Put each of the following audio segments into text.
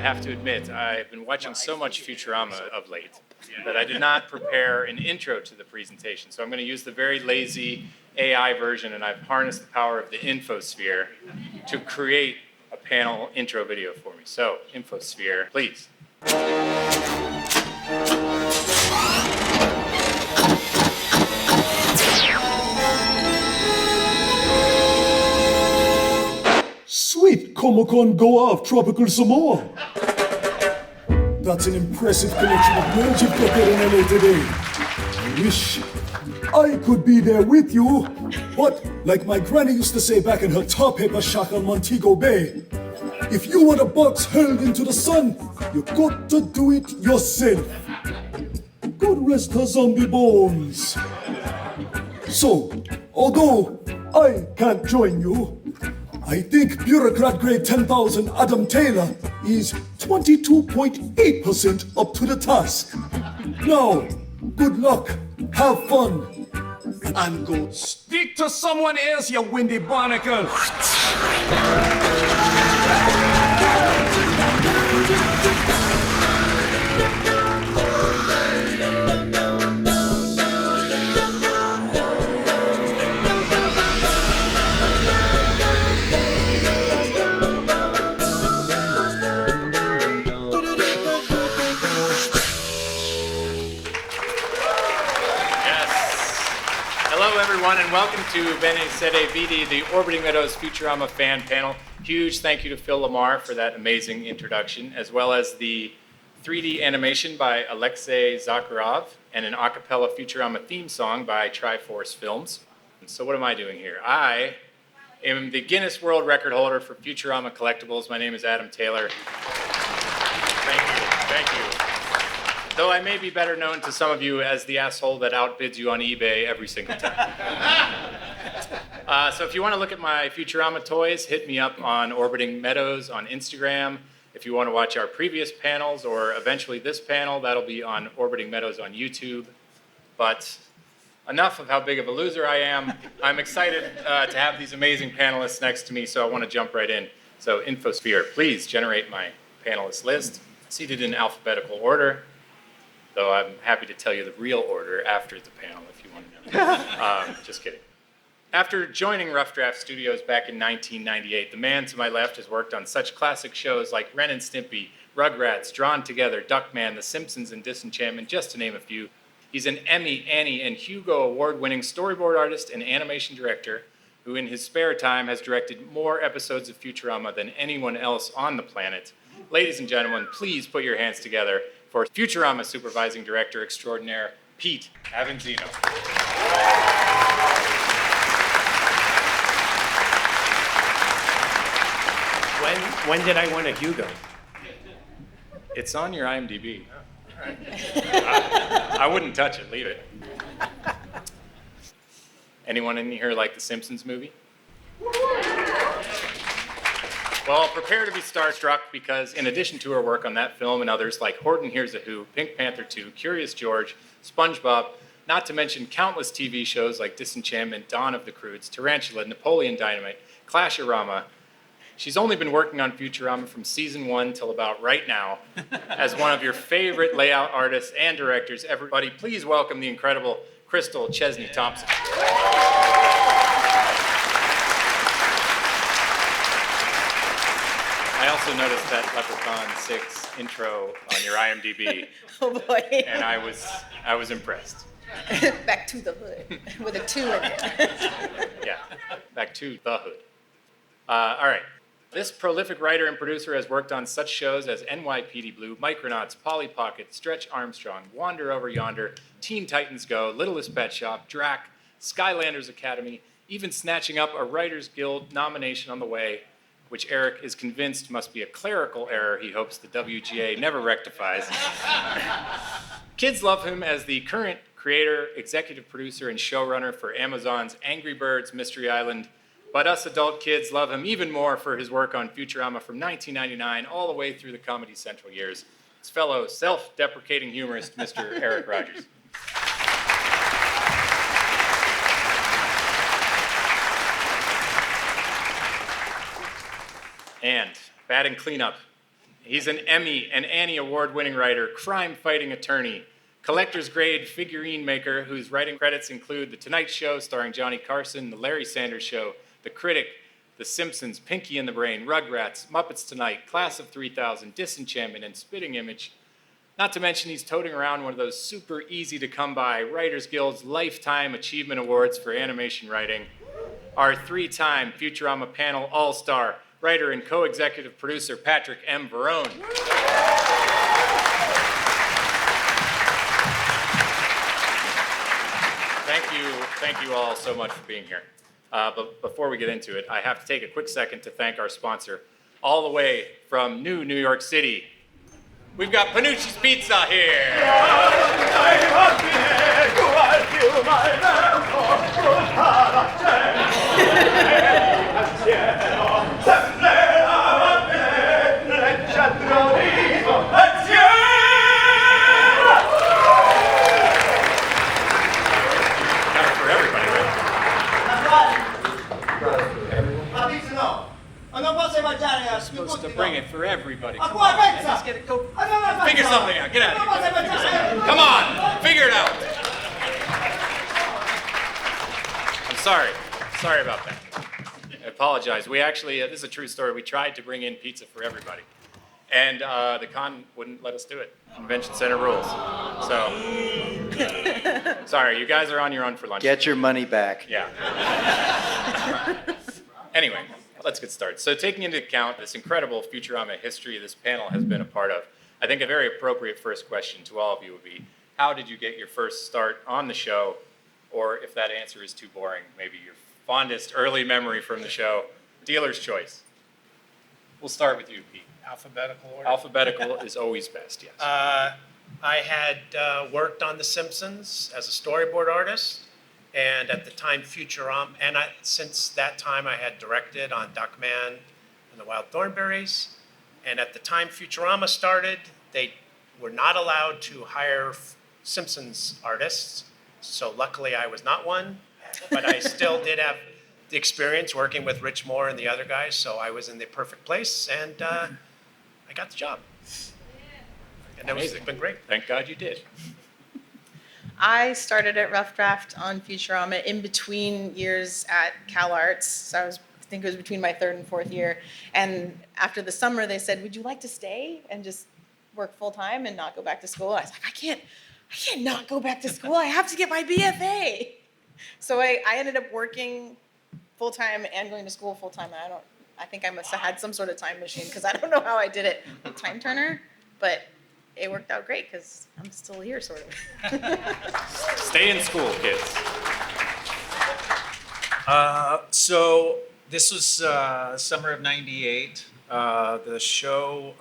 have to admit, I've been watching so much Futurama of late that I did not prepare an intro to the presentation. So I'm going to use the very lazy AI version, and I've harnessed the power of the infosphere to create a panel intro video for me. So, infosphere, please. Sweet Comic-Con go off tropical Samoa. That's an impressive collection of nerds you've got there in LA today. I wish I could be there with you, but like my granny used to say back in her tar paper shack on Montego Bay, if you want a box hurled into the sun, you got to do it yourself. God rest her zombie bones. So, although I can't join you, I think bureaucrat grade 10,000 Adam Taylor is 22.8% up to the task. Now, good luck, have fun, and go speak to someone else, you windy barnacle. Hello, everyone, and welcome to VENI, SEDI, VIDI, the Orbiting Meadows Futurama Fan Panel. Huge thank you to Phil LaMarr for that amazing introduction, as well as the 3D animation by Alexey, Zakharov, and an a cappella Futurama theme song by Triforcefilms. So what am I doing here? I am the Guinness World Record holder for Futurama collectibles. My name is Adam Taylor. Thank you. Though I may be better known to some of you as the asshole that outbids you on eBay every single time. So if you want to look at my Futurama toys, hit me up on Orbiting Meadows on Instagram. If you want to watch our previous panels or eventually this panel, that'll be on Orbiting Meadows on YouTube. But enough of how big of a loser I am. I'm excited to have these amazing panelists next to me, so I want to jump right in. So Infosphere, please generate my panelist list, seated in alphabetical order. Though I'm happy to tell you the real order after the panel if you want to know. Just kidding. After joining Rough Draft Studios back in 1998, the man to my left has worked on such classic shows like Ren and Stimpy, Rugrats, Drawn Together, Duckman, The Simpsons, and Disenchantment, just to name a few. He's an Emmy, Annie, and Hugo award-winning storyboard artist and animation director who in his spare time has directed more episodes of Futurama than anyone else on the planet. Ladies and gentlemen, please put your hands together for Futurama Supervising Director Extraordinaire, Pete Avanzino. When did I win a Hugo? It's on your IMDb. I wouldn't touch it, leave it. Anyone in here like the Simpsons movie? Well, prepare to be starstruck because in addition to her work on that film and others like Horton Hears a Who, Pink Panther 2, Curious George, SpongeBob, not to mention countless TV shows like Disenchantment, Dawn of the Croods, Tarantula, Napoleon Dynamite, Clash-O-Rama, she's only been working on Futurama from season 1 till about right now as one of your favorite layout artists and directors. Everybody, please welcome the incredible Chrystal Chesney-Thompson. I also noticed that Leprechaun 6 intro on your IMDb. Oh boy. And I was impressed. Back to the hood with a 2 in it. Yeah, back to the hood. All right. This prolific writer and producer has worked on such shows as NYPD Blue, Micronauts, Polly Pocket, Stretch Armstrong, Wander Over Yonder, Teen Titans Go, Littlest Pet Shop, Drac, Skylanders Academy, even snatching up a Writers Guild nomination on the way, which Eric is convinced must be a clerical error he hopes the WGA never rectifies. Kids love him as the current creator, executive producer, and showrunner for Amazon's Angry Birds Mystery Island, but us adult kids love him even more for his work on Futurama from 1999 all the way through the Comedy Central years. His fellow self-deprecating humorist, Mr. Eric Rogers. And batting cleanup He's an Emmy and Annie Award-winning writer, crime-fighting attorney, collector's grade figurine maker whose writing credits include The Tonight Show starring Johnny Carson, The Larry Sanders Show, The Critic, The Simpsons, Pinky and the Brain, Rugrats, Muppets Tonight, Class of 3000, Disenchantment, and Spitting Image. Not to mention he's toting around one of those super easy to come by Writers Guild's Lifetime Achievement Awards for animation writing. Our 3-time Futurama Panel All-Star, writer and co-executive producer Patric M. Verrone. Thank you all so much for being here. But before we get into it, I have to take a quick second to thank our sponsor, all the way from New York City. We've got Panucci's Pizza here. Supposed to bring it for everybody. Come on. Let's get it. Go. Figure something out. Get out of here. Come on. Figure it out. I'm sorry. Sorry about that. I apologize. We actually, this is a true story. We tried to bring in pizza for everybody. And the con wouldn't let us do it. Convention Center rules. So, sorry. You guys are on your own for lunch. Get your money back. Yeah. Anyway. Let's get started. So taking into account this incredible Futurama history this panel has been a part of, I think a very appropriate first question to all of you would be, how did you get your first start on the show? Or if that answer is too boring, maybe your fondest early memory from the show. Dealer's choice. We'll start with you, Pete. Alphabetical order? Alphabetical is always best, yes. I had worked on The Simpsons as a storyboard artist. And at the time, Futurama, and since that time, I had directed on Duckman and the Wild Thornberrys. And at the time Futurama started, they were not allowed to hire Simpsons artists. So luckily, I was not one. But I still did have the experience working with Rich Moore and the other guys. So I was in the perfect place, and I got the job. And it's been great. Thank God you did. I started at Rough Draft on Futurama in between years at CalArts. So I think it was between my 3rd and 4th year. And after the summer, they said, would you like to stay and just work full time and not go back to school? I was like, I can't not go back to school. I have to get my BFA. So I ended up working full time and going to school full time. I think I must have had some sort of time machine because I don't know how I did it with Time Turner, but it worked out great because I'm still here, sort of. Stay in school, kids. So this was summer of '98. The show,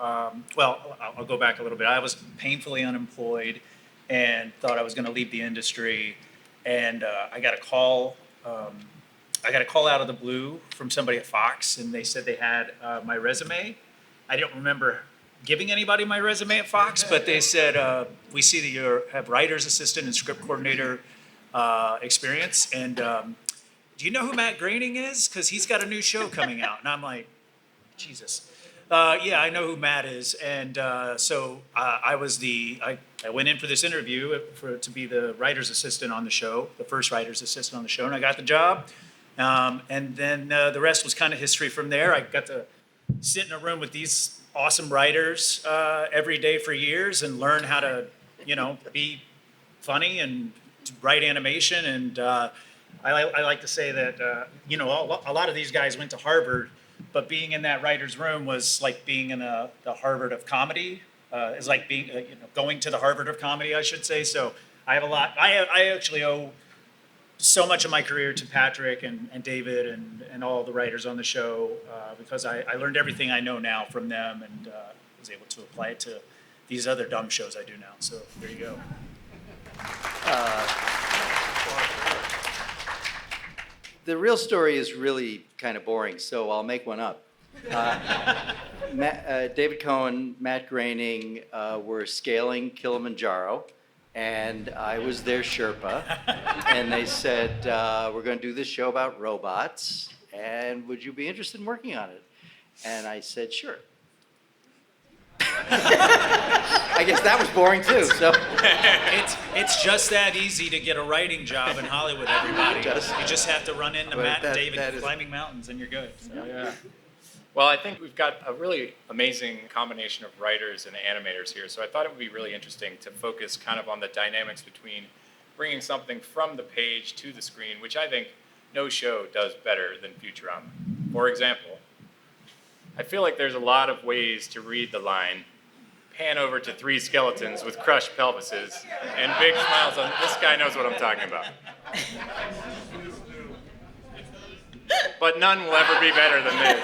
well, I'll go back a little bit. I was painfully unemployed and thought I was going to leave the industry. And I got a call. I got a call out of the blue from somebody at Fox, and they said they had my resume. I don't remember giving anybody my resume at Fox, but they said, we see that you have writer's assistant and script coordinator experience, and do you know who Matt Groening is? Because he's got a new show coming out. And I'm like, Jesus. Yeah, I know who Matt is. And so I went in for this interview to be the writer's assistant on the show, the first writer's assistant on the show, and I got the job. And then the rest was kind of history from there. I got to sit in a room with these awesome writers every day for years and learn how to, be funny and to write animation. And I like to say that, a lot of these guys went to Harvard, but being in that writer's room was like being in the Harvard of comedy. It's like being, going to the Harvard of comedy, I should say. So I have a lot. I actually owe so much of my career to Patric and David and all the writers on the show because I learned everything I know now from them and was able to apply it to these other dumb shows I do now. So there you go. The real story is really kind of boring, so I'll make one up. David Cohen, Matt Groening were scaling Kilimanjaro, and I was their Sherpa, and they said, we're going to do this show about robots, and would you be interested in working on it? And I said, sure. I guess that was boring too, so. It's just that easy to get a writing job in Hollywood, everybody. You just have to run into Well, Matt and that David is- climbing mountains and you're good. So. Yeah. Well, I think we've got a really amazing combination of writers and animators here, so I thought it would be really interesting to focus kind of on the dynamics between bringing something from the page to the screen, which I think no show does better than Futurama. For example, I feel like there's a lot of ways to read the line, pan over to 3 skeletons with crushed pelvises and big smiles on, this guy knows what I'm talking about. But none will ever be better than this.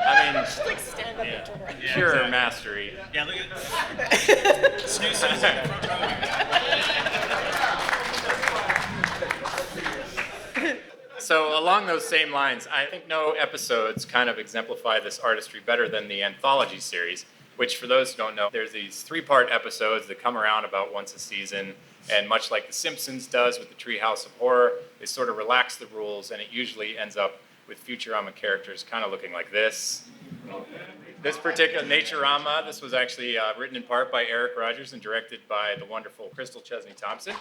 I mean, Like stand up and turn around. pure exactly. mastery. Yeah, look at Snooze in the front row. So along those same lines, I think no episodes kind of exemplify this artistry better than the anthology series, which for those who don't know, there's these 3-part episodes that come around about once a season, and much like The Simpsons does with the Treehouse of Horror, they sort of relax the rules, and it usually ends up with Futurama characters kind of looking like this. This particular Naturama, this was actually written in part by Eric Rogers and directed by the wonderful Chrystal Chesney-Thompson.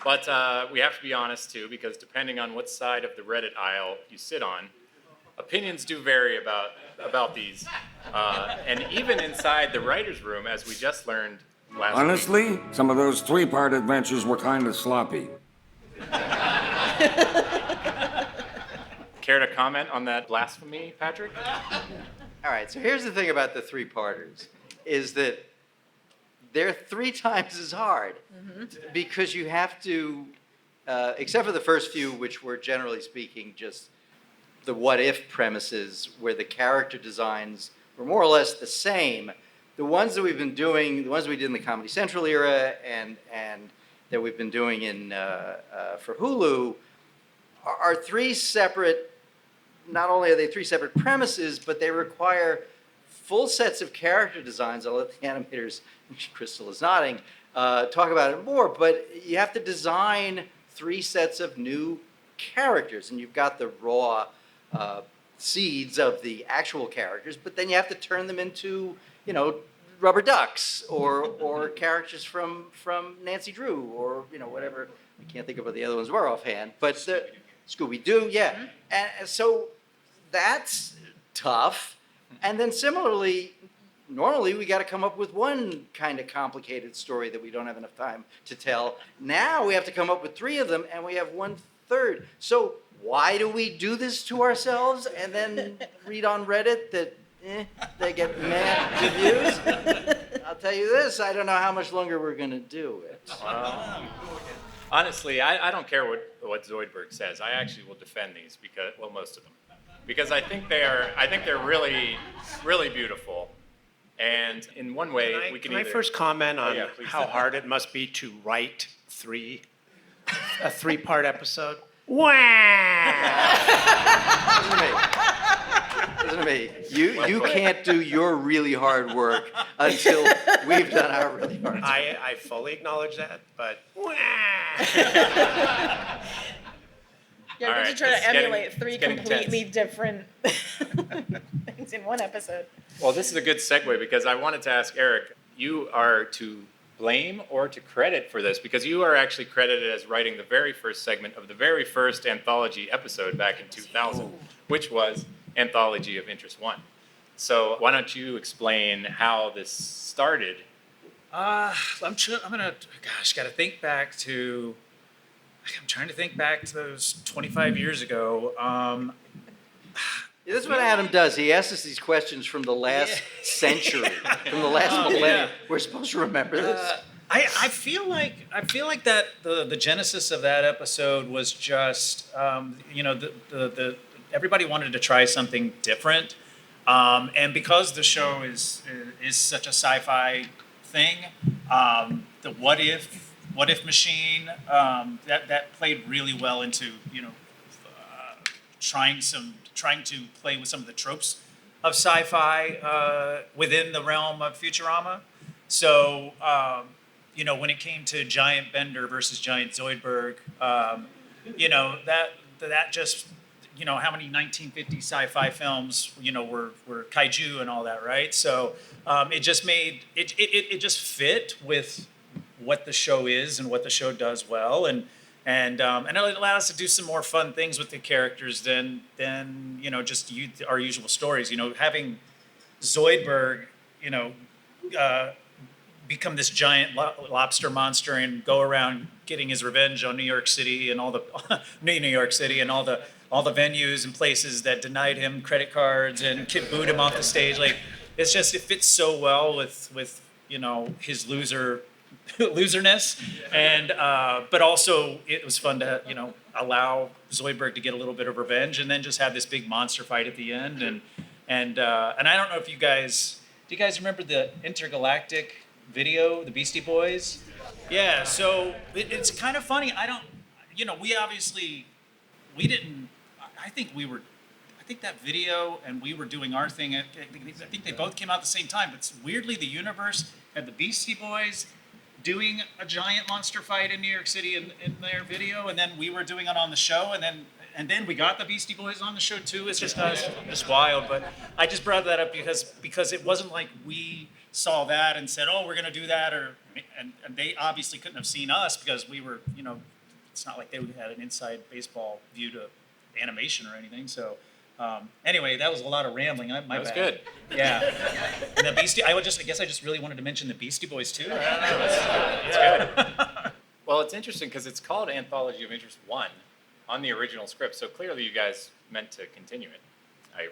But we have to be honest too, because depending on what side of the Reddit aisle you sit on, opinions do vary about these. And even inside the writer's room, as we just learned last week. Honestly, some of those 3-part adventures were kind of sloppy. Care to comment on that blasphemy, Patrick? All right, so here's the thing about the 3-parters, is that they're 3 times as hard because you have to, except for the first few, which were generally speaking just the what-if premises where the character designs were more or less the same. The ones that we've been doing, the ones we did in the Comedy Central era and that we've been doing in for Hulu are 3 separate, not only are they 3 separate premises, but they require full sets of character designs. I'll let the animators, Chrystal is nodding, talk about it more, but you have to design 3 sets of new characters, and you've got the raw seeds of the actual characters, but then you have to turn them into, rubber ducks or characters from Nancy Drew or, whatever. I can't think of what the other ones were offhand, but Scooby-Doo, yeah. And so that's tough. And then similarly, normally we got to come up with one kind of complicated story that we don't have enough time to tell. Now we have to come up with 3 of them, and we have 1/3. So why do we do this to ourselves and then read on Reddit that they get mad reviews? I'll tell you this, I don't know how much longer we're going to do it. Honestly, I don't care what Zoidberg says. I actually will defend these because, well, most of them, because I think they're really, really beautiful. And in one way, we can Can I either. first comment on yeah, please. how hard it must be to write a 3-part episode? Wow! Listen to me. You can't do your really hard work until we've done our really hard work. I fully acknowledge that, but wow! Yeah, All we're right, just trying it's to getting- emulate 3 it's getting completely different things in one episode. Well, this is a good segue because I wanted to ask Eric, you are to blame or to credit for this because you are actually credited as writing the very first segment of the very first anthology episode back in 2000, which was Anthology of Interest 1. So why don't you explain how this started? I'm gotta think back to. I'm trying to think back to those 25 years ago. This is what Adam does. He asks us these questions from the last century, from the last millennium. We're supposed to remember this. I feel like that the genesis of that episode was just everybody wanted to try something different, and because the show is such a sci-fi thing, the what if machine that played really well into trying to play with some of the tropes of sci-fi within the realm of Futurama. So when it came to Giant Bender versus Giant Zoidberg, that just how many 1950 sci-fi films, were kaiju and all that, right? So it just made, it just fit with what the show is and what the show does well. And it allowed us to do some more fun things with the characters than just our usual stories. Having Zoidberg, become this giant lobster monster and go around getting his revenge on New York City and all the New York City and all the venues and places that denied him credit cards and booed him off the stage. Like, it fits so well with his loserness, and but also it was fun to allow Zoidberg to get a little bit of revenge, and then just have this big monster fight at the end. And I don't know if do you guys remember the intergalactic video, the Beastie Boys? Yeah, so it's kind of funny. I think that video and we were doing our thing. I think they both came out at the same time, but weirdly the universe had the Beastie Boys doing a giant monster fight in New York City in their video, and then we were doing it on the show, and then we got the Beastie Boys on the show too. It's just wild. But I just brought that up because it wasn't like we saw that and said, oh, we're gonna do that, and they obviously couldn't have seen us because we were, it's not like they had an inside baseball view to animation or anything. So anyway, that was a lot of rambling. My That was bad. good. Yeah. And the Beastie, I guess I just really wanted to mention the Beastie Boys too. I don't know. It's good. Well, it's interesting because it's called Anthology of Interest 1 on the original script. So clearly you guys meant to continue it.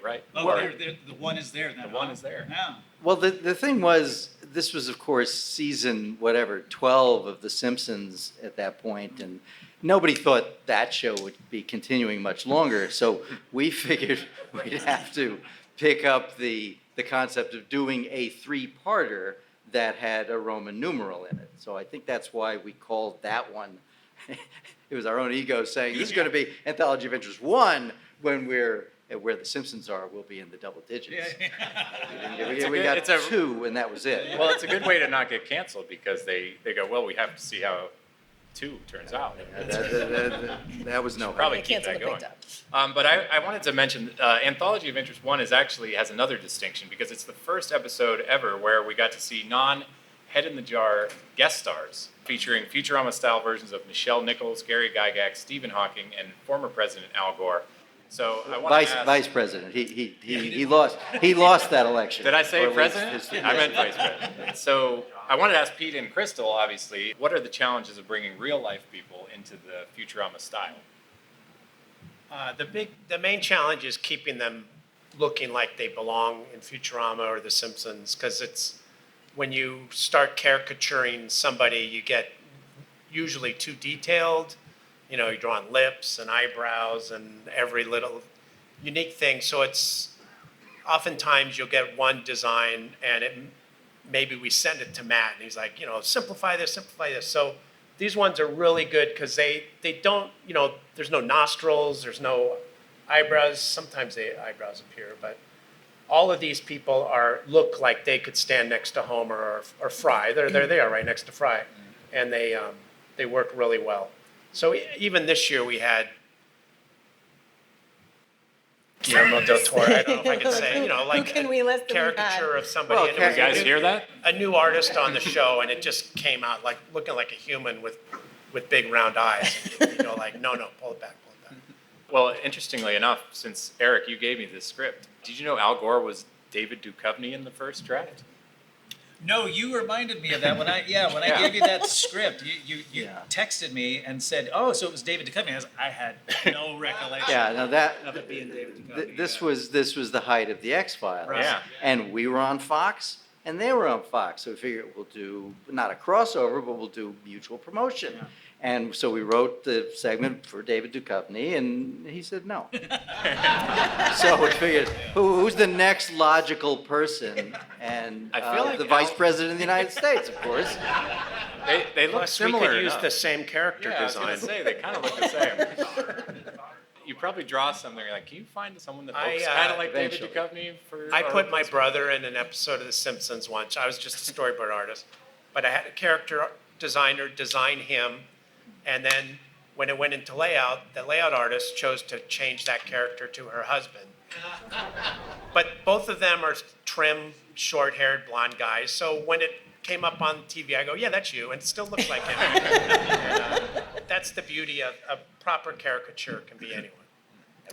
Right? Oh, the one is there now. The one is there. Yeah. Well, the thing was, this was, of course, season, 12 of The Simpsons at that point, and nobody thought that show would be continuing much longer, so we figured we'd have to pick up the concept of doing a three-parter that had a Roman numeral in it. So I think that's why we called that one, it was our own ego saying, this is going to be Anthology of Interest 1, when we're where The Simpsons are, we'll be in the double digits. We got 2, and that was it. Well, it's a good way to not get canceled because they go, well, we have to see how 2 turns out. That was no Probably They keep canceled that it going. big time. But I wanted to mention Anthology of Interest 1 has another distinction because it's the first episode ever where we got to see non-head-in-the-jar guest stars featuring Futurama-style versions of Nichelle Nichols, Gary Gygax, Stephen Hawking, and former President Al Gore. So I want to ask, Vice President. He lost that election. did I say Or at least president? I meant vice president. So I wanted to ask Pete and Chrystal, obviously, what are the challenges of bringing real-life people into the Futurama style? The main challenge is keeping them looking like they belong in Futurama or The Simpsons, because it's when you start caricaturing somebody, you get usually too detailed. You're drawing lips and eyebrows and every little unique thing. So it's oftentimes you'll get one design and maybe we send it to Matt and he's like, simplify this. So these ones are really good because they don't, there's no nostrils, there's no eyebrows. Sometimes the eyebrows appear, but all of these people look like they could stand next to Homer or Fry. They are right next to Fry, and they work really well. So even this year we had Guillermo del Toro. I don't know if I could say, like Who can we list that we've caricature had? of somebody. Well, and it was You guys hear that? a new artist on the show, and it just came out like looking like a human with big round eyes. Like no, pull it back. Well, interestingly enough, since Eric, you gave me this script, did you know Al Gore was David Duchovny in the first draft? No, you reminded me of that when I gave you that script. You texted me and said, "Oh, so it was David Duchovny." I had no recollection. Yeah, no, of it being David Duchovny. this was the height of the X-Files. Right. Yeah. And we were on Fox, and they were on Fox. So we figured we'll do, not a crossover, but we'll do mutual promotion. Yeah. And so we wrote the segment for David Duchovny, and he said no. So we figured, who's the next logical person? And I feel like the Vice President of the United States, of course. They look Plus, we similar could use enough. the same character Yeah, I was design. going to say, they kind of look the same. You probably draw something, you're like, can you find someone that looks kind of like eventually. David Duchovny? I put my brother in an episode of The Simpsons once. I was just a storyboard artist, but I had a character designer design him, and then when it went into layout, the layout artist chose to change that character to her husband. But both of them are trim, short-haired, blonde guys. So when it came up on TV, I go, yeah, that's you, and it still looks like him. And, that's the beauty of a proper caricature can be anyone.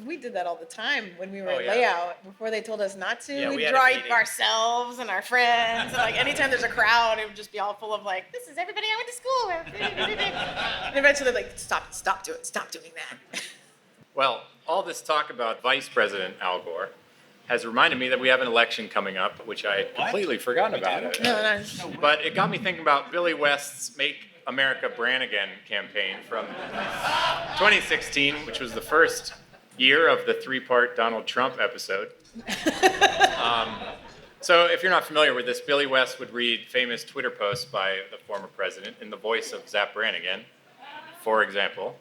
We did that all the time when we were Oh, in yeah. layout. Before they told us not to, Yeah, we we'd had a draw meeting. ourselves and our friends. And like anytime there's a crowd, it would just be all full of like, this is everybody I went to school with. And eventually they're like, stop doing that. Well, all this talk about Vice President Al Gore has reminded me that we have an election coming up, which I had completely forgotten about. No. But it got me thinking about Billy West's Make America Brand Again campaign from 2016, which was the first year of the three-part Donald Trump episode. So if you're not familiar with this, Billy West would read famous Twitter posts by the former president in the voice of Zap Brannigan. For example,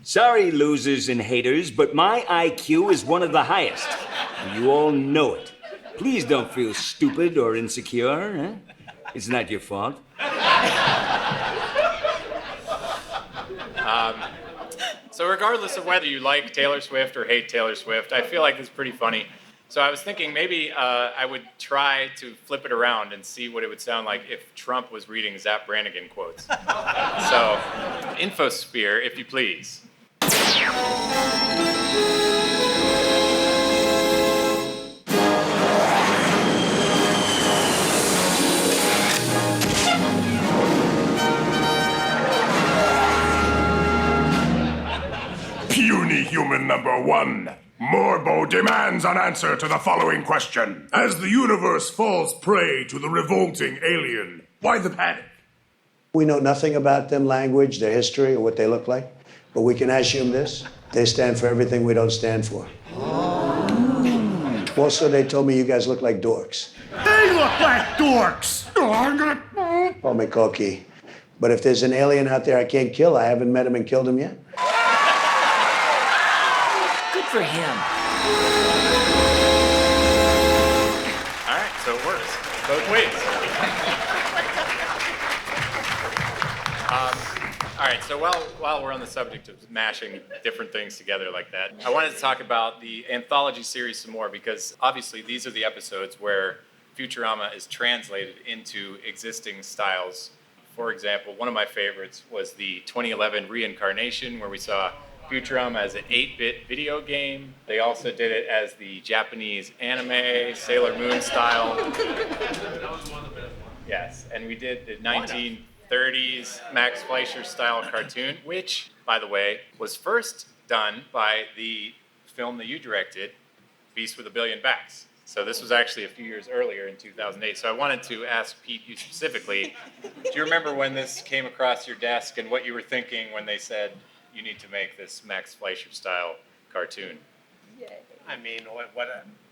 Sorry, losers and haters, but my IQ is one of the highest. You all know it. Please don't feel stupid or insecure. Huh? It's not your fault. So regardless of whether you like Taylor Swift or hate Taylor Swift, I feel like it's pretty funny. So I was thinking maybe I would try to flip it around and see what it would sound like if Trump was reading Zap Brannigan quotes. So, Infosphere, if you please. Puny human number one. Morbo demands an answer to the following question. As the universe falls prey to the revolting alien, why the panic? We know nothing about them language, their history, or what they look like, but we can assume this. They stand for everything we don't stand for. Also, they told me you guys look like dorks. They look like dorks! Oh, I'm gonna... Call me Cokie. But if there's an alien out there I can't kill, I haven't met him and killed him yet. Good for him. All right, so it works both ways. All right, so while we're on the subject of mashing different things together like that, I wanted to talk about the anthology series some more because obviously these are the episodes where Futurama is translated into existing styles. For example, one of my favorites was the 2011 Reincarnation, where we saw Futurama as an 8-bit video game. They also did it as the Japanese anime, Sailor Moon style. Yes, and we did the 1930s Max Fleischer style cartoon, which, by the way, was first done by the film that you directed, Beast with a Billion Backs. So this was actually a few years earlier in 2008. So I wanted to ask Pete, you specifically, do you remember when this came across your desk and what you were thinking when they said you need to make this Max Fleischer style cartoon? I mean,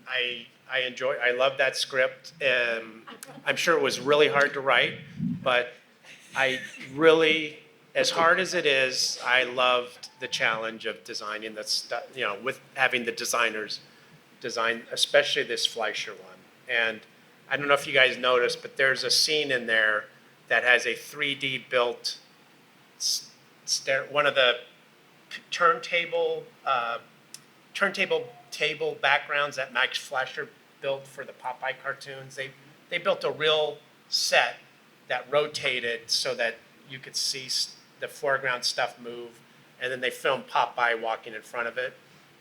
I love that script. I'm sure it was really hard to write, but I really, as hard as it is, I loved the challenge of designing that stuff, with having the designers design, especially this Fleischer one. And I don't know if you guys noticed, but there's a scene in there that has a 3D built one of the turntable table backgrounds that Max Fleischer built for the Popeye cartoons. They built a real set that rotated so that you could see the foreground stuff move, and then they filmed Popeye walking in front of it.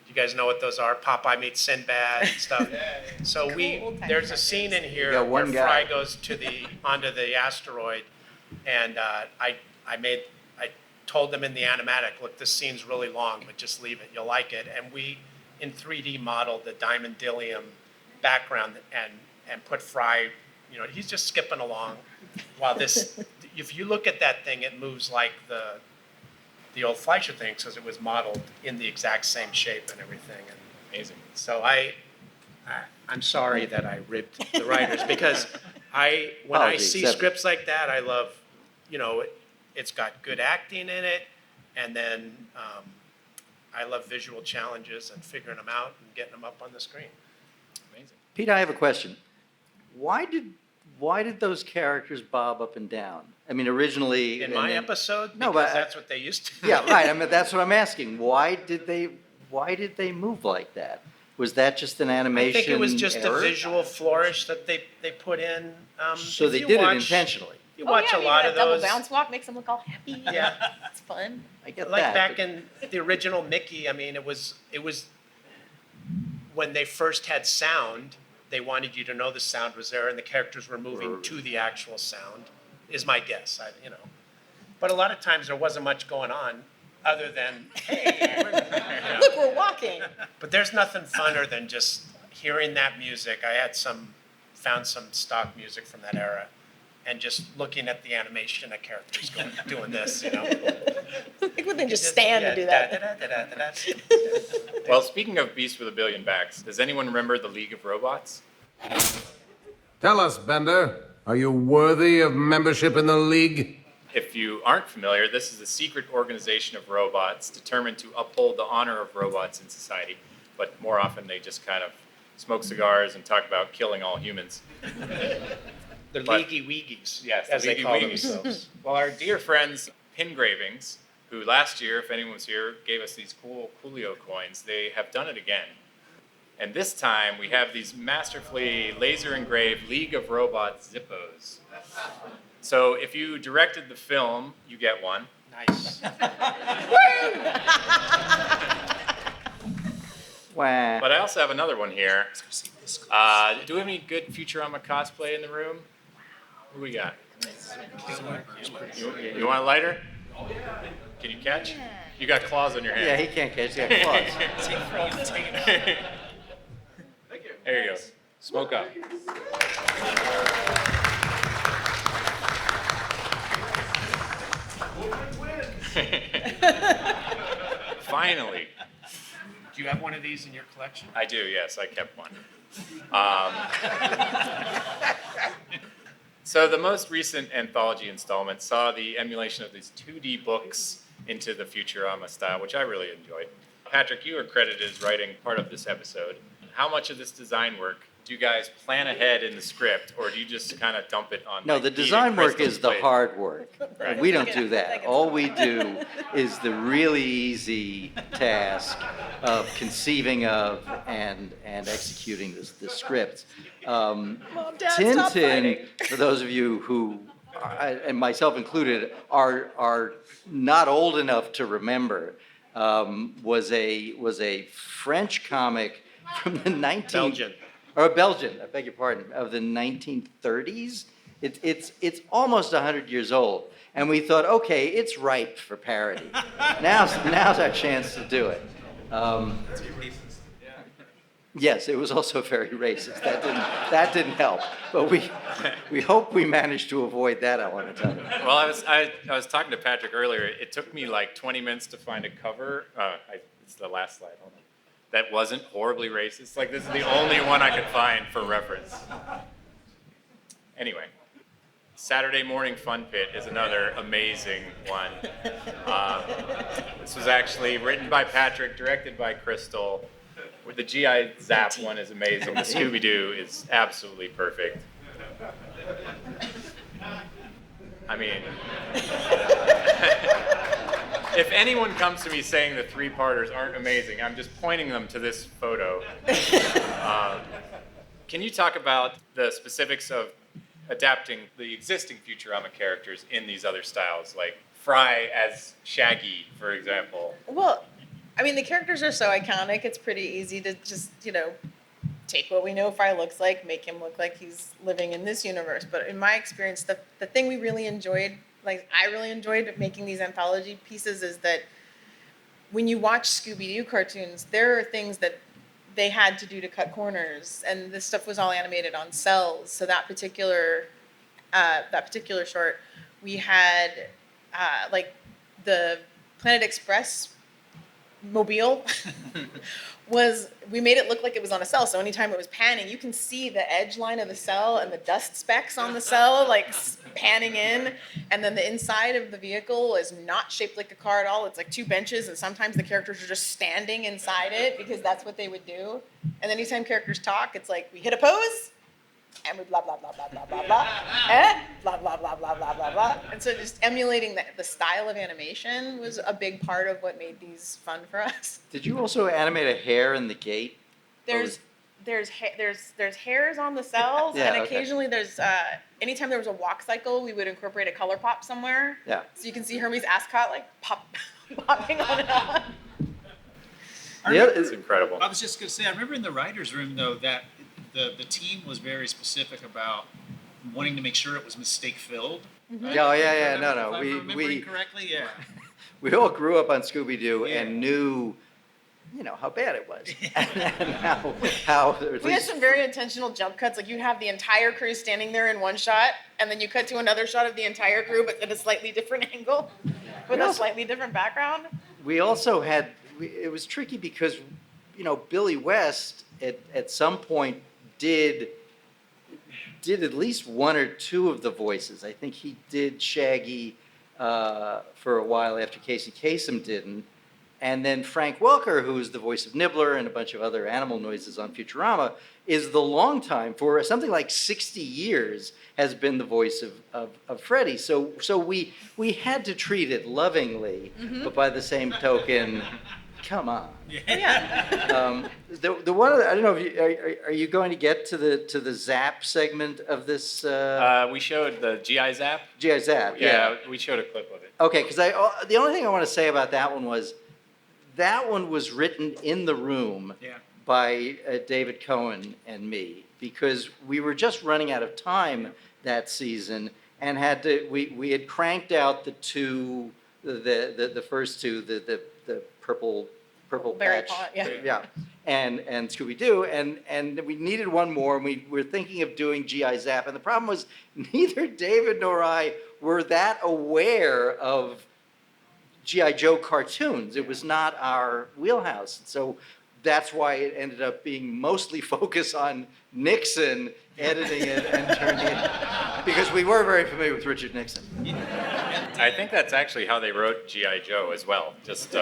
You guys know what those are? Popeye meets Sinbad and stuff. So there's a scene in here where Fry goes onto the asteroid, and I told them in the animatic, look, this scene's really long, but just leave it, you'll like it. And we, in 3D, modeled the diamondylium background and put Fry, he's just skipping along while this, if you look at that thing, it moves like the old Fleischer thing because it was modeled in the exact same shape and everything. And Amazing. so I'm sorry that I ribbed the writers because when I see scripts like that, I love, it's got good acting in it, and then I love visual challenges and figuring them out and getting them up on the screen. Amazing. Pete, I have a question. Why did why did those characters bob up and down? I mean, originally. In and my then- episode, No, because but- that's what they used to do. Yeah, right. I mean, that's what I'm asking. Why did they move like that? Was that just an I animation think it was just error? a visual flourish that they put in. So If they you did it watch- intentionally. You watch a lot that of those. double bounce walk makes them look all happy. Yeah. It's fun. I get Like that. back but- in the original Mickey, I mean, it was when they first had sound, they wanted you to know the sound was there and the characters were moving to the actual sound, is my guess, But a lot of times there wasn't much going on other than, hey, Look, we're walking. but there's nothing funner than just hearing that music. I had found some stock music from that era and just looking at the animation of characters doing this, Like when they just stand and do that. Well, speaking of Beast with a Billion Backs, does anyone remember the League of Robots? Tell us, Bender, are you worthy of membership in the League? If you aren't familiar, this is a secret organization of robots determined to uphold the honor of robots in society. But more often they just kind of smoke cigars and talk about killing all humans. The But- Leaguey Weegies, Yes, as the they Leaguey call Weegies. themselves. Well, our dear friends, PinGravings, who last year, if anyone was here, gave us these cool Coolio coins, they have done it again. And this time, we have these masterfully laser-engraved League of Robots Zippos. So if you directed the film, you get one. Nice. Wow. But I also have another one here. Do we have any good Futurama cosplay in the room? Who we got? You want a lighter? Can you catch? You got claws on your Yeah, hand. he can't catch that claws. There you go. Smoke up. Finally. Do you have one of these in your collection? I do, yes, I kept one. So the most recent anthology installment saw the emulation of these 2D books into the Futurama style, which I really enjoyed. Patric, you are credited as writing part of this episode. How much of this design work do you guys plan ahead in the script, or do you just kind of dump it on? No, like, the Pete and design work Crystal's is the plate? hard work. Right. We don't do that. All we do is the really easy task of conceiving of and executing the scripts. Mom, Dad, stop fighting. Tintin, for those of you who, and myself included, are not old enough to remember, was a French comic from the 19th. Belgian. Or Belgian, I beg your pardon, of the 1930s. It's almost 100 years old. And we thought, okay, it's ripe for parody. Now's our chance to do it. Yes, it was also very racist. That didn't help. But we hope we managed to avoid that element of it. Well, I was talking to Patrick earlier. It took me like 20 minutes to find a cover. It's the last slide. Hold on. That wasn't horribly racist. Like, this is the only one I could find for reference. Anyway, Saturday Morning Fun Pit is another amazing one. This was actually written by Patrick, directed by Chrystal. The GI Zap one is amazing. The Scooby-Doo is absolutely perfect. I mean, if anyone comes to me saying the three-parters aren't amazing, I'm just pointing them to this photo. Can you talk about the specifics of adapting the existing Futurama characters in these other styles, like Fry as Shaggy, for example? Well, I mean, the characters are so iconic, it's pretty easy to just, take what we know Fry looks like, make him look like he's living in this universe. But in my experience, the thing we really enjoyed, like I really enjoyed making these anthology pieces, is that when you watch Scooby-Doo cartoons, there are things that they had to do to cut corners, and this stuff was all animated on cells. So that particular short, we had like the Planet Express mobile we made it look like it was on a cell. So anytime it was panning, you can see the edge line of the cell and the dust specks on the cell, like panning in. And then the inside of the vehicle is not shaped like a car at all. It's like two benches, and sometimes the characters are just standing inside it because that's what they would do. And anytime characters talk, it's like we hit a pose and we blah, blah, blah, blah, blah, blah, blah, blah, blah, blah, blah, blah, blah, blah. And so just emulating the style of animation was a big part of what made these fun for us. Did you also animate a hair in the gate? There's hairs on the cells, Yeah, and okay. occasionally there's anytime there was a walk cycle, we would incorporate a color pop somewhere. Yeah. So you can see Hermes' ascot like popping on and on. Yeah, It's incredible. I was just going to say, I remember in the writer's room, though, that the team was very specific about wanting to make sure it was mistake-filled. Right? Yeah. No. If I'm remembering correctly, yeah. We all grew up on Scooby-Doo Yeah. and knew, how bad it was. And how at We had least some very intentional jump cuts. Like you'd have the entire crew standing there in one shot, and then you cut to another shot of the entire crew, but at a slightly different angle, with a slightly different background. we also had, it was tricky because, Billy West at some point did at least one or two of the voices. I think he did Shaggy for a while after Casey Kasem didn't. And then Frank Welker, who's the voice of Nibbler and a bunch of other animal noises on Futurama, is the long time, for something like 60 years, has been the voice of Freddy. So we had to treat it lovingly, but by the same token, come on. The one I don't know if you are you going to get to the Zap segment of this? We showed the GI Zap. GI Zap. Yeah, we showed a clip of it. Okay, because the only thing I want to say about that one was written in the room by David Cohen and me, because we were just running out of time that season and we had cranked out the first two, the purple Berry patch, Paw, yeah. yeah, and Scooby-Doo, and we needed one more, and we were thinking of doing GI Zap, and the problem was neither David nor I were that aware of G.I. Joe cartoons. It was not our wheelhouse. So that's why it ended up being mostly focused on Nixon editing it and turning it, because we were very familiar with Richard Nixon. I think that's actually how they wrote GI Joe as well. Just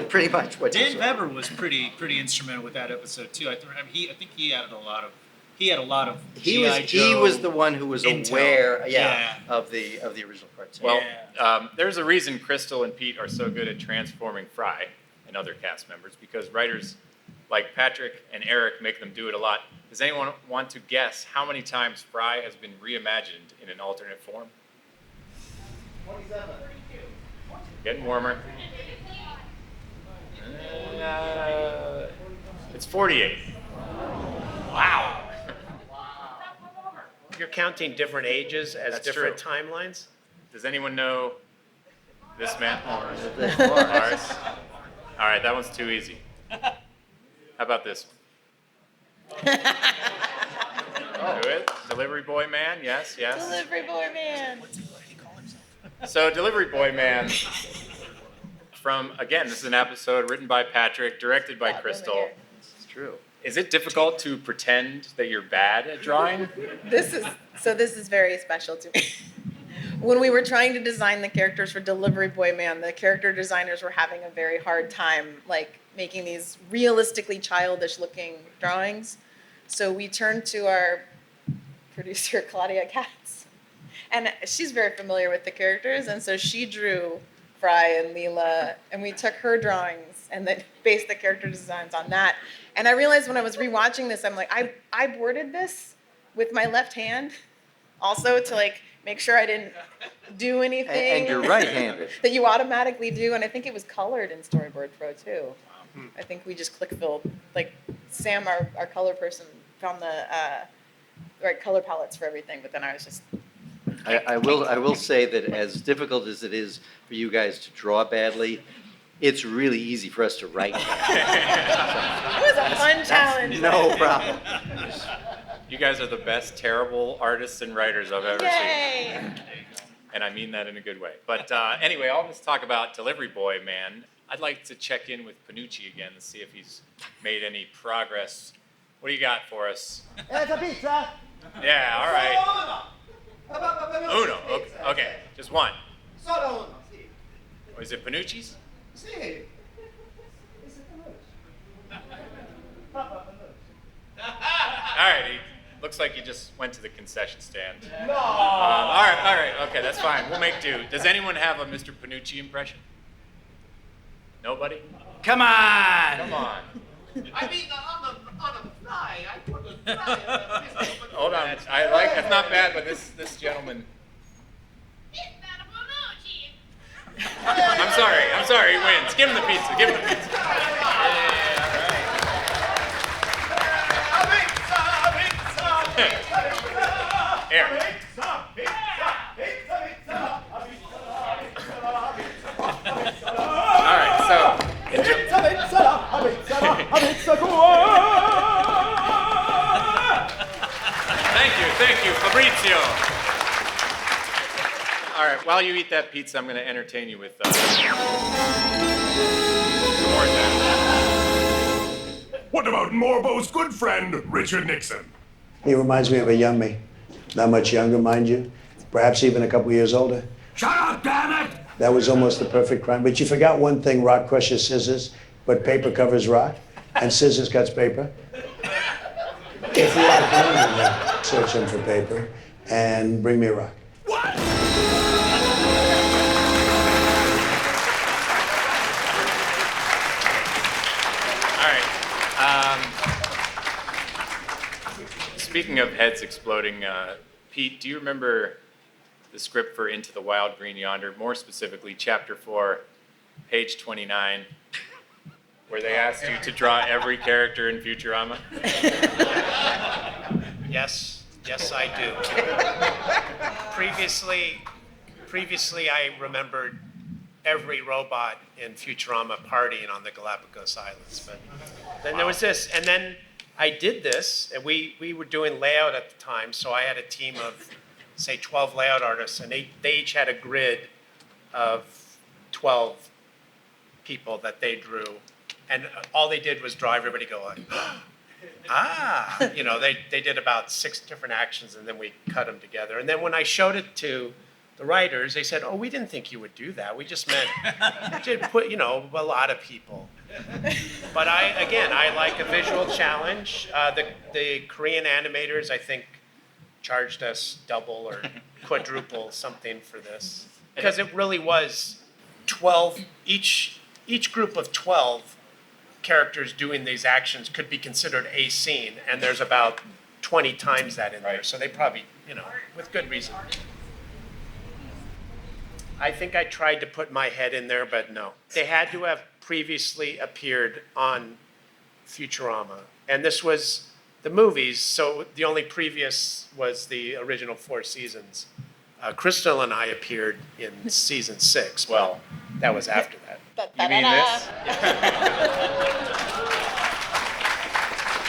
Pretty much what you Dan saw. Weber was pretty instrumental with that episode too. I think he added a lot of. He had a lot of. He G.I. was Joe the one who was intel. aware, Yeah. of the original cartoon. well, there's a reason Chrystal and Pete are so good at transforming Fry and other cast members, because writers like Patric and Eric make them do it a lot. Does anyone want to guess how many times Fry has been reimagined in an alternate form? 27. Getting warmer. It's 48. Wow. You're counting different ages as That's different true. timelines? Does anyone know this man? That's Ours. All right, that one's too easy. How about this? Do it. Delivery Boy Man. Yes. Delivery Boy Man. So Delivery Boy Man. This is an episode written by Patric, directed by Chrystal. It's true. Is it difficult to pretend that you're bad at drawing? This is very special to me. When we were trying to design the characters for Delivery Boy Man, the character designers were having a very hard time, like, making these realistically childish-looking drawings. So we turned to our producer, Claudia Katz, and she's very familiar with the characters, and so she drew Fry and Leela, and we took her drawings and then based the character designs on that. And I realized when I was rewatching this, I'm like, I boarded this with my left hand, also to like make sure I didn't do anything. And you're right-handed. That you automatically do, and I think it was colored in Storyboard Pro too. I think we just click filled. Like Sam, our color person, found the right color palettes for everything, but then I was just. I will say that as difficult as it is for you guys to draw badly, it's really easy for us to write bad. It was a fun challenge. No problem. You guys are the best terrible artists and writers I've ever Yay! seen. And I mean that in a good way. But anyway, all this talk about Delivery Boy Man, I'd like to check in with Panucci again to see if he's made any progress. What do you got for us? It's a pizza. Yeah, all right. Uno. Uno. Okay, just one. Solo uno. Sì. Or is it Panucci's? Sì. All right, he looks looks like you just went to the concession stand. No. All right, okay, that's fine. We'll make do. Does anyone have a Mr. Panucci impression? Nobody? Come on! Come on. I mean, on a fly. I put a fly. Hold on. I like. That's not bad, but this gentleman. I'm sorry. He wins. Give him the pizza. Give him the pizza. Here. All right, so. Thank you, Fabrizio. All right, while you eat that pizza, I'm going to entertain you with some more of that. What about Morbo's good friend, Richard Nixon? He reminds me of a young me. Not much younger, mind you. Perhaps even a couple years older. Shut up, damn it! That was almost the perfect crime. But you forgot one thing, rock crushes scissors, but paper covers rock, and scissors cuts paper. If you like money, search him for paper, and bring me a rock. What? All right. Speaking of heads exploding, Pete, do you remember the script for Into the Wild Green Yonder, more specifically Chapter 4, page 29, where they asked you to draw every character in Futurama? Yes, I do. Previously, I remembered every robot in Futurama partying on the Galapagos Islands. But then there was this, and then I did this, and we were doing layout at the time, so I had a team of, say, 12 layout artists, and they each had a grid of 12 people that they drew, and all they did was draw everybody going, ah, you know, they did about 6 different actions, and then we cut them together. And then when I showed it to the writers, they said, oh, we didn't think you would do that. We just meant to put, you know, a lot of people. But I like a visual challenge. The Korean animators, I think, charged us double or quadruple something for this. Because it really was 12, each group of 12 characters doing these actions could be considered a scene, and there's about 20 times that in there. So they probably, you know, with good reason. I think I tried to put my head in there, but no. They had to have previously appeared on Futurama. And this was the movies, so the only previous was the original 4 seasons. Chrystal and I appeared in season 6. Well, that was after that. You mean this?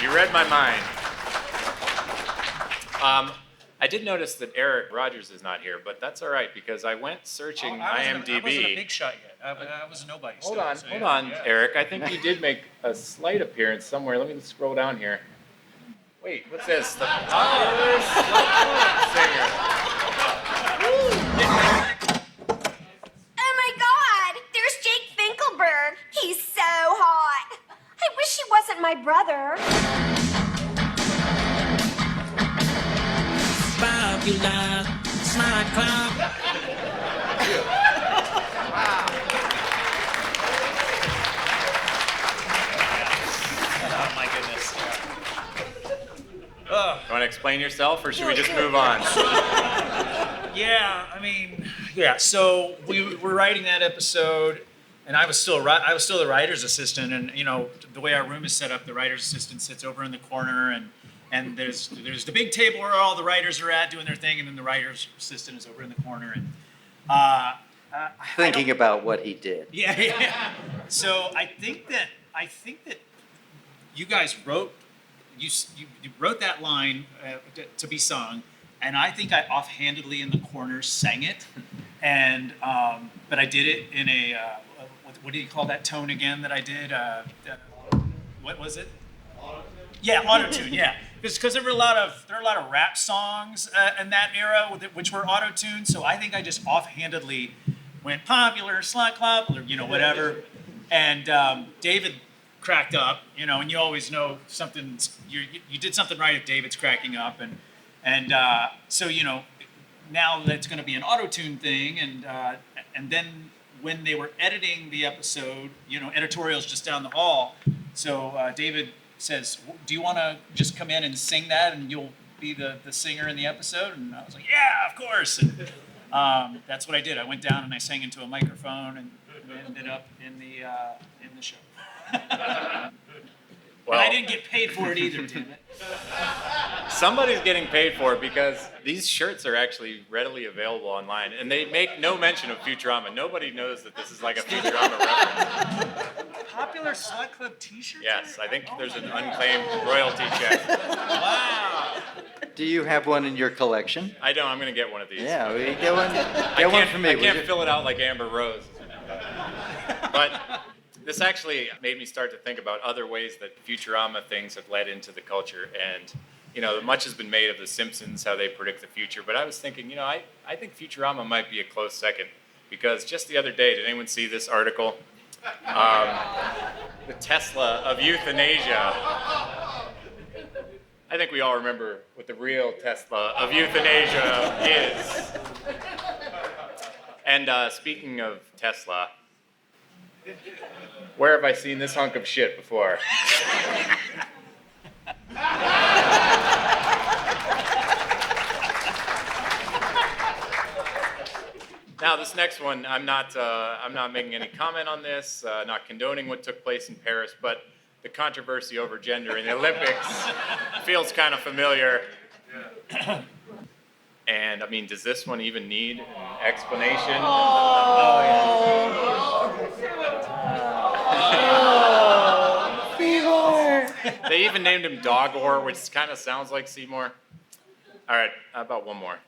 You read my mind. I did notice that Eric Rogers is not here, but that's all right because I went searching IMDb. I wasn't a big shot yet. I was a nobody. Hold on, Eric. I think you did make a slight appearance somewhere. Let me scroll down here. Wait, what's this? The popular singer. Oh my God! There's Jake Finkelberg. He's so hot. I wish he wasn't my brother. Popular Smart Club. Oh my goodness. You want to explain yourself, or should we just move on? Yeah. So we were writing that episode, and I was still the writer's assistant. And you know, the way our room is set up, the writer's assistant sits over in the corner, and there's the big table where all the writers are at doing their thing, and then the writer's assistant is over in the corner and Thinking about what he did. Yeah. So I think that you guys wrote you wrote that line to be sung, and I think I offhandedly in the corner sang it, and but I did it in a what do you call that tone again that I did? What was it? Yeah, auto-tune, yeah. Because there were a lot of rap songs in that era which were auto-tuned, so I think I just offhandedly went popular slut club, or you know, whatever. And David cracked up, and you always know you did something right if David's cracking up, and so now that's going to be an auto-tune thing, and then when they were editing the episode, editorial's just down the hall, so David says, do you want to just come in and sing that, and you'll be the singer in the episode? And I was like, yeah, of course. And that's what I did. I went down and I sang into a microphone and ended up in the show. Well, and I didn't get paid for it either, damn it. Somebody's getting paid for it because these shirts are actually readily available online, and they make no mention of Futurama. Nobody knows that this is like a Futurama reference. Popular Slut Club t-shirt? Yes, I think there's an unclaimed royalty check. Wow. Do you have one in your collection? I don't. I'm going to get one of these. Yeah, we get one. Get one for me. I can't fill it out like Amber Rose. But this actually made me start to think about other ways that Futurama things have led into the culture. And, much has been made of The Simpsons, how they predict the future. But I was thinking, I think Futurama might be a close second. Because just the other day, did anyone see this article? The Tesla of euthanasia. I think we all remember what the real Tesla of euthanasia is. And speaking of Tesla, where have I seen this hunk of shit before? Now, this next one, I'm not making any comment on this, not condoning what took place in Paris, but the controversy over gender in the Olympics feels kind of familiar. And, does this one even need an explanation? Oh yeah. Seymour! They even named him Dogor, which kind of sounds like Seymour. All right, how about one more?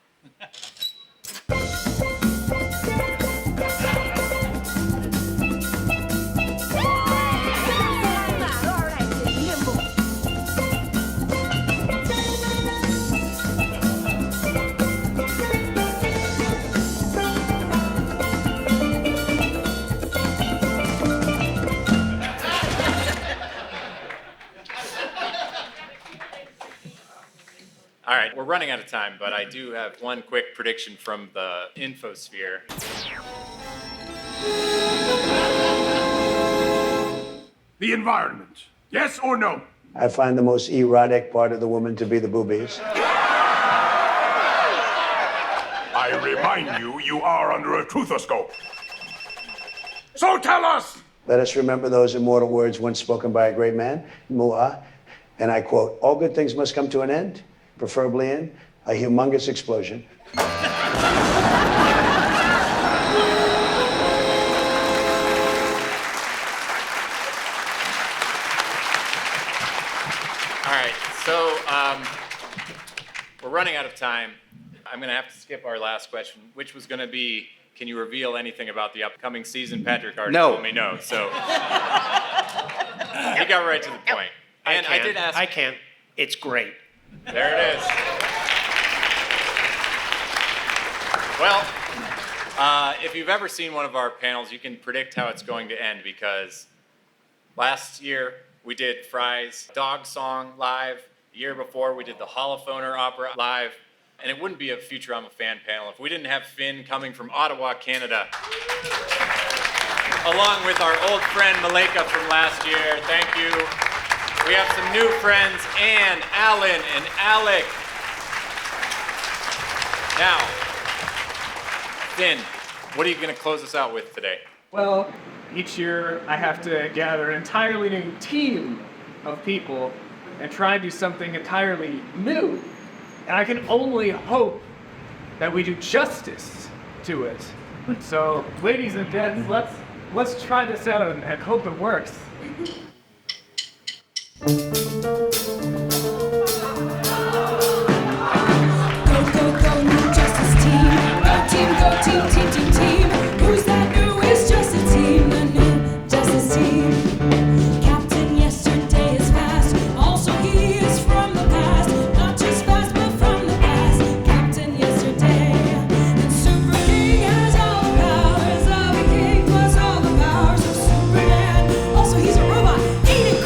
All right, we're running out of time, but I do have one quick prediction from the infosphere. The environment. Yes or no? I find the most erotic part of the woman to be the boobies. I remind you, you are under a truthoscope. So tell us! Let us remember those immortal words once spoken by a great man, Mu'a, and I quote, all good things must come to an end, preferably in a humongous explosion. All right, so we're running out of time. I'm going to have to skip our last question, which was going to be, can you reveal anything about the upcoming season? Patric already told me no, so he got right to the point. And I did ask. I can. It's great. There it is. Well, if you've ever seen one of our panels, you can predict how it's going to end, because last year we did Fry's Dog Song live. The year before we did the Holophoner Opera live. And it wouldn't be a Futurama fan panel if we didn't have Finn coming from Ottawa, Canada, along with our old friend Malayka from last year. Thank you. We have some new friends, Anne, Alan, and Alec. Now, Finn, what are you going to close us out with today? Well, each year I have to gather an entirely new team of people and try and do something entirely new. And I can only hope that we do justice to it. So, ladies and gents, let's try this out and hope it works. Team. Who's that newest Justice Team? The new Justice Team. Captain yesterday is fast. Also he is from the past. Not just fast, but from the past. Captain yesterday. And Super King has all the powers of a king plus all the powers of Superman. Also he's a robot eating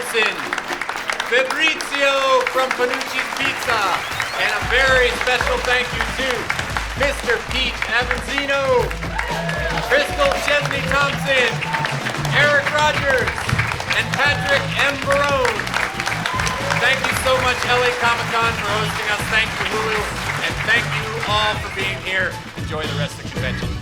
Morrison, Fabrizio from Panucci's Pizza, and a very special thank you to Mr. Pete Avanzino, Chrystal Chesney-Thompson, Eric Rogers, and Patric M. Verrone. Thank you so much, LA Comic-Con, for hosting us. Thank you, Hulu, and thank you all for being here. Enjoy the rest of the convention.